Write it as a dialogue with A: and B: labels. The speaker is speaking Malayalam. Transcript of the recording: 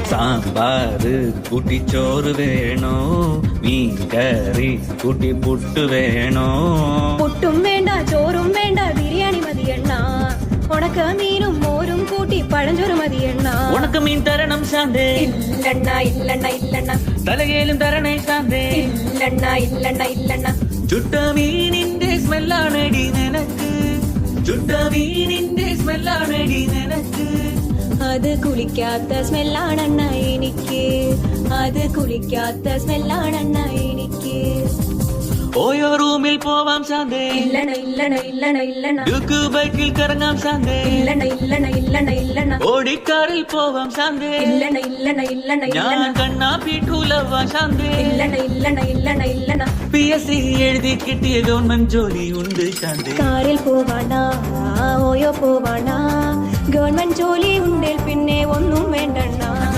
A: സാമ്പാറ് കൂട്ടി ചോറ് വേണോ മീൻ കറി കൂട്ടി പുട്ട് വേണോ
B: പുട്ടും വേണ്ട ചോറും വേണ്ട ബിരിയാണി മതിയെണ്ണ ഉണക്ക മീനും മോരും കൂട്ടി പഴഞ്ചോറ് മതിയെണ്ണ
A: ഉണക്ക മീൻ തരണം ശാന്തേ
B: ഇല്ലണ്ണ ഇല്ലണ്ണ ഇല്ലണ്ണ
A: തലകേലും തരണേ ശാന്തേ
B: ഇല്ലണ്ണ ഇല്ലണ്ണ ഇല്ലണ്ണ
A: ചുട്ട മീനിന്റെ സ്മെല്ലാണടി നിനക്ക് ചുട്ട മീനിന്റെ സ്മെല്ലാണടി നിനക്ക്
B: അത് കുളിക്കാത്ത സ്മെല്ലാണെണ്ണ എനിക്ക് അത് കുളിക്കാത്ത സ്മെല്ലാണെണ്ണ എനിക്ക്
A: ഓയോ റൂമിൽ പോവാം ശാന്തേ
B: ഇല്ലണ ഇല്ലണ ഇല്ലണ ഇല്ലണ
A: ഡ്യൂക്ക് ബൈക്കിൽ കറങ്ങാം ശാന്തേ
B: ഇല്ലണ ഇല്ലണ ഇല്ലണ ഇല്ലണ
A: ഓടിക്കാറിൽ പോവാം ശാന്തേ
B: ഇല്ലണ ഇല്ലണ ഇല്ലണ
A: ഞാൻ
B: ഇല്ലണ
A: കണ്ണാ പീഠൂലവാ ശാന്തേ
B: ഇല്ലണ ഇല്ലണ ഇല്ലണ ഇല്ലണ
A: PSC എഴുതി കിട്ടിയ ഗവൺമെന്റ് ജോലി ഉണ്ട് ശാന്തേ
B: കാറിൽ പോവാണ ഓയോ പോവാണ ഗവൺമെന്റ് ജോലി ഉണ്ടേൽ പിന്നെ ഒന്നും വേണ്ടണ്ണ